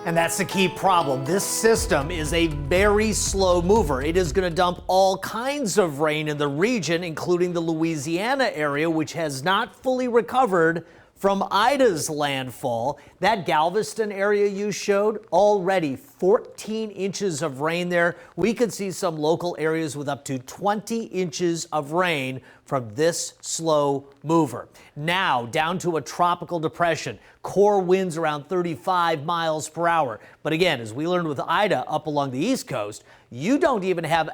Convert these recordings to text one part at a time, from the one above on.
And that's the key problem. This system is a very slow mover. It is going to dump all kinds of rain in the region, including the Louisiana area, which has not fully recovered from Ida's landfall. That Galveston area you showed, already 14 inches of rain there. We could see some local areas with up to 20 inches of rain from this slow mover. Now down to a tropical depression. Core winds around 35 miles per hour. But again, as we learned with Ida up along the East Coast, you don't even have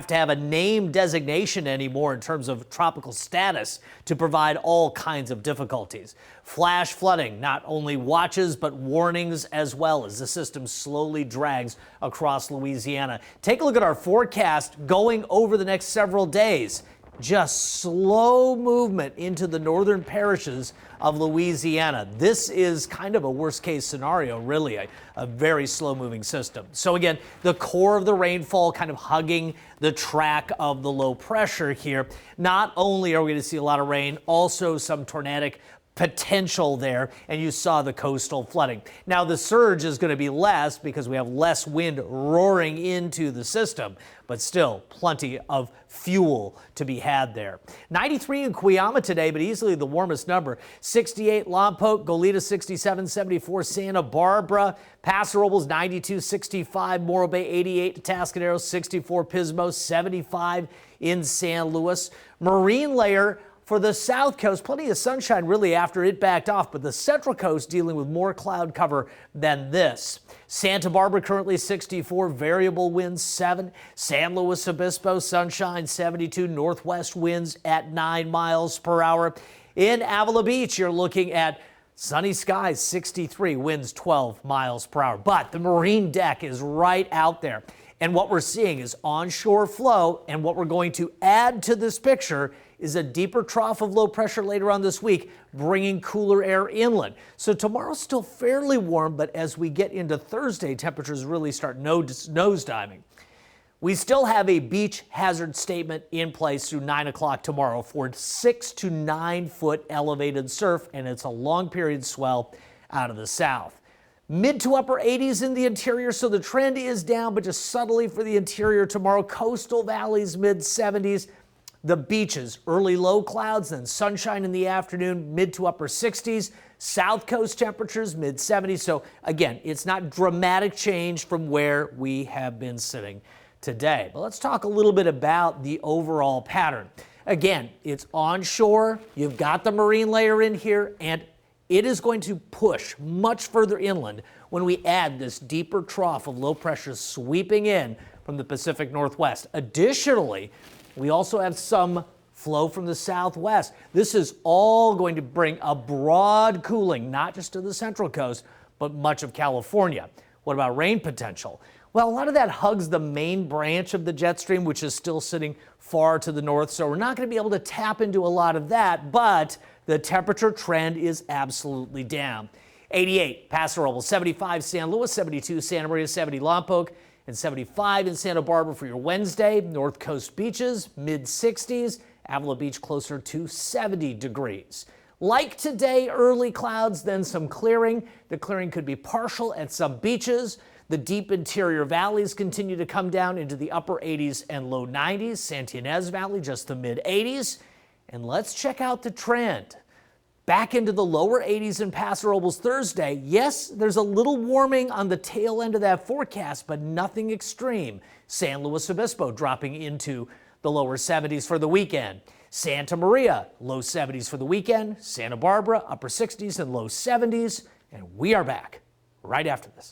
to have a name designation anymore in terms of tropical status to provide all kinds of difficulties. Flash flooding, not only watches but warnings as well as the system slowly drags across Louisiana. Take a look at our forecast going over the next several days. Just slow movement into the northern parishes of Louisiana. This is kind of a worst case scenario, really, a very slow moving system. So again, the core of the rainfall kind of hugging the track of the low pressure here. Not only are we going to see a lot of rain, also some tornadic potential there, and you saw the coastal flooding. Now the surge is going to be less because we have less wind roaring into the system, but still plenty of fuel to be had there. 93 in Cuyama today, but easily the warmest number. 68 Lompoc, Goleta 67, 74 Santa Barbara, Paso Robles 92, 65 Morro Bay 88, Tascadero 64, Pismo 75 in San Luis. Marine layer for the south coast, plenty of sunshine really after it backed off, but the central coast dealing with more cloud cover than this. Santa Barbara currently 64, variable winds 7. San Luis Obispo, sunshine 72, northwest winds at 9 miles per hour. In Avila Beach, you're looking at sunny skies 63, winds 12 miles per hour. But the marine deck is right out there. And what we're seeing is onshore flow, and what we're going to add to this picture is a deeper trough of low pressure later on this week, bringing cooler air inland. So tomorrow's still fairly warm, but as we get into Thursday, temperatures really start nosediving. We still have a beach hazard statement in place through 9 o'clock tomorrow for 6 to 9 foot elevated surf, and it's a long period swell out of the south. Mid to upper 80s in the interior, so the trend is down, but just subtly for the interior tomorrow. Coastal valleys, mid 70s. The beaches, early low clouds, then sunshine in the afternoon, mid to upper 60s. South coast temperatures, mid 70s. So again, it's not dramatic change from where we have been sitting today. But let's talk a little bit about the overall pattern. Again, it's onshore. You've got the marine layer in here, and it is going to push much further inland when we add this deeper trough of low pressure sweeping in from the Pacific Northwest. Additionally, we also have some flow from the southwest. This is all going to bring a broad cooling, not just to the central coast, but much of California. What about rain potential? Well, a lot of that hugs the main branch of the jet stream, which is still sitting far to the north, so we're not going to be able to tap into a lot of that, but the temperature trend is absolutely down. 88 Paso Robles, 75 San Luis, 72 Santa Maria, 70 Lompoc, and 75 in Santa Barbara for your Wednesday. North Coast beaches, mid-60s. Avila Beach closer to 70 degrees. Like today, early clouds, then some clearing. The clearing could be partial at some beaches. The deep interior valleys continue to come down into the upper 80s and low 90s. Santa Ynez Valley, just the mid-80s. And let's check out the trend. Back into the lower 80s in Paso Robles Thursday. Yes, there's a little warming on the tail end of that forecast, but nothing extreme. San Luis Obispo dropping into the lower 70s for the weekend. Santa Maria, low 70s for the weekend. Santa Barbara, upper 60s and low 70s. And we are back right after this.